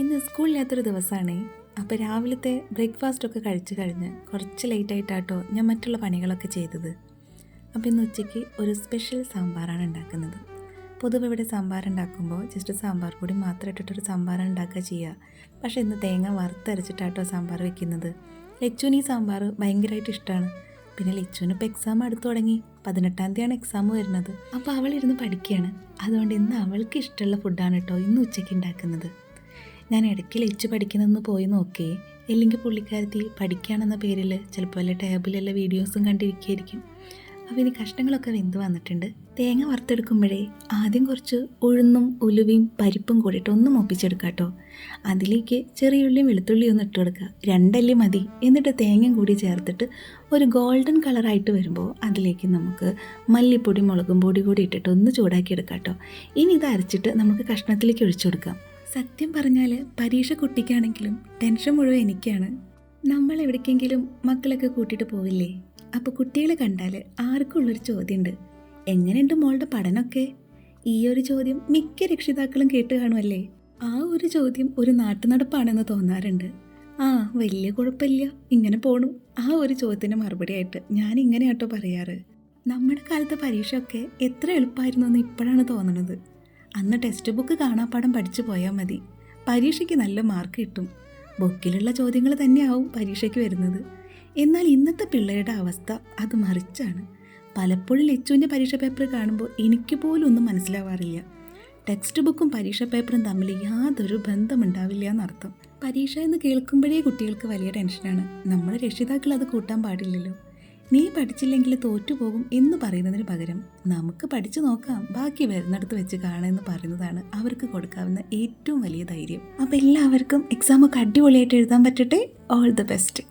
ഇന്ന് സ്കൂളില്ലാത്തൊരു ദിവസമാണ്. അപ്പോൾ രാവിലത്തെ ബ്രേക്ക്ഫാസ്റ്റൊക്കെ കഴിച്ച് കഴിഞ്ഞ് കുറച്ച് ലേറ്റായിട്ടാട്ടോ ഞാൻ മറ്റുള്ള പണികളൊക്കെ ചെയ്തത്. അപ്പോൾ ഇന്ന് ഉച്ചയ്ക്ക് ഒരു സ്പെഷ്യൽ സാമ്പാറാണ് ഉണ്ടാക്കുന്നത്. പൊതുവെ ഇവിടെ സാമ്പാർ ഉണ്ടാക്കുമ്പോൾ ജസ്റ്റ് സാമ്പാർ പൊടി മാത്രം ഇട്ടിട്ടൊരു സാമ്പാറാണ് ഉണ്ടാക്കുക ചെയ്യുക. പക്ഷേ ഇന്ന് തേങ്ങ വറുത്തരച്ചിട്ടാട്ടോ സാമ്പാർ വെക്കുന്നത്. ലച്ചുവിന് ഈ സാമ്പാർ ഭയങ്കരമായിട്ട് ഇഷ്ടമാണ്. പിന്നെ ലച്ചുവിന് ഇപ്പോൾ എക്സാം അടുത്ത് തുടങ്ങി. 18-ാം തീയതിയാണ് എക്സാം വരുന്നത്. അപ്പോൾ അവളിരുന്ന് പഠിക്കുകയാണ്. അതുകൊണ്ട് ഇന്ന് അവൾക്ക് ഇഷ്ടമുള്ള ഫുഡാണ് കേട്ടോ ഇന്ന് ഉച്ചയ്ക്ക് ഉണ്ടാക്കുന്നത്. ഞാൻ ഇടയ്ക്ക് ലച്ചു പഠിക്കുന്നതെന്ന് പോയി നോക്കി. ഇല്ലെങ്കിൽ പുള്ളിക്കാരത്തി പഠിക്കുകയാണെന്ന പേരിൽ ചിലപ്പോൾ വല്ല ടേബിലുള്ള വീഡിയോസും കണ്ടിരിക്കുകയായിരിക്കും. അപ്പോൾ ഇനി കഷ്ണങ്ങളൊക്കെ വെന്ത് വന്നിട്ടുണ്ട്. തേങ്ങ വറുത്തെടുക്കുമ്പോഴേ ആദ്യം കുറച്ച് ഉഴുന്നും ഉലുവയും പരിപ്പും കൂടിയിട്ട് ഒന്ന് മൂപ്പിച്ചെടുക്കാം കേട്ടോ. അതിലേക്ക് ചെറിയ ഉള്ളിയും വെളുത്തുള്ളിയും ഒന്ന് ഇട്ട് കൊടുക്കുക. 2 അല്ലി മതി. എന്നിട്ട് തേങ്ങയും കൂടി ചേർത്തിട്ട് ഒരു ഗോൾഡൻ കളറായിട്ട് വരുമ്പോൾ അതിലേക്ക് നമുക്ക് മല്ലിപ്പൊടി മുളകും പൊടി കൂടി ഇട്ടിട്ട് ഒന്ന് ചൂടാക്കി എടുക്കാം കേട്ടോ. ഇനി ഇത് അരച്ചിട്ട് നമുക്ക് കഷ്ണത്തിലേക്ക് ഒഴിച്ചു കൊടുക്കാം. സത്യം പറഞ്ഞാൽ പരീക്ഷ കുട്ടിക്കാണെങ്കിലും ടെൻഷൻ മുഴുവൻ എനിക്കാണ്. നമ്മൾ എവിടേക്കെങ്കിലും മക്കളൊക്കെ കൂട്ടിയിട്ട് പോവില്ലേ? അപ്പോൾ കുട്ടികളെ കണ്ടാൽ ആർക്കുള്ളൊരു ചോദ്യമുണ്ട്, എങ്ങനെയുണ്ട് മോളുടെ പഠനമൊക്കെ? ഈ ഒരു ചോദ്യം മിക്ക രക്ഷിതാക്കളും കേട്ട് കാണുമല്ലേ? ആ ഒരു ചോദ്യം ഒരു നാട്ടുനടപ്പാണെന്ന് തോന്നാറുണ്ട്. വലിയ കുഴപ്പമില്ല, ഇങ്ങനെ പോണു. ആ ഒരു ചോദ്യത്തിന് മറുപടി ആയിട്ട് ഞാൻ ഇങ്ങനെ കേട്ടോ പറയാറ്. നമ്മുടെ കാലത്തെ പരീക്ഷയൊക്കെ എത്ര എളുപ്പമായിരുന്നു എന്ന് ഇപ്പോഴാണ് തോന്നുന്നത്. അന്ന് ടെക്സ്റ്റ് ബുക്ക് കാണാപ്പാഠം പഠിച്ചു പോയാൽ മതി, പരീക്ഷയ്ക്ക് നല്ല മാർക്ക് കിട്ടും. ബുക്കിലുള്ള ചോദ്യങ്ങൾ തന്നെയാവും പരീക്ഷയ്ക്ക് വരുന്നത്. എന്നാൽ ഇന്നത്തെ പിള്ളേരുടെ അവസ്ഥ അത് മറിച്ചാണ്. പലപ്പോഴും ലച്ചുവിൻ്റെ പരീക്ഷ പേപ്പർ കാണുമ്പോൾ എനിക്ക് പോലും ഒന്നും മനസ്സിലാവാറില്ല. ടെക്സ്റ്റ് ബുക്കും പരീക്ഷ പേപ്പറും തമ്മിൽ യാതൊരു ബന്ധമുണ്ടാവില്ല എന്നർത്ഥം. പരീക്ഷ എന്ന് കേൾക്കുമ്പോഴേ കുട്ടികൾക്ക് വലിയ ടെൻഷനാണ്. നമ്മുടെ രക്ഷിതാക്കൾ അത് കൂട്ടാൻ പാടില്ലല്ലോ. നീ പഠിച്ചില്ലെങ്കിൽ തോറ്റുപോകും എന്ന് പറയുന്നതിന് പകരം നമുക്ക് പഠിച്ചു നോക്കാം, ബാക്കി വരുന്നിടത്ത് വെച്ച് കാണാമെന്ന് പറയുന്നതാണ് അവർക്ക് കൊടുക്കാവുന്ന ഏറ്റവും വലിയ ധൈര്യം. അപ്പോൾ എല്ലാവർക്കും എക്സാമൊക്കെ അടിപൊളിയായിട്ട് എഴുതാൻ പറ്റട്ടെ. All the best.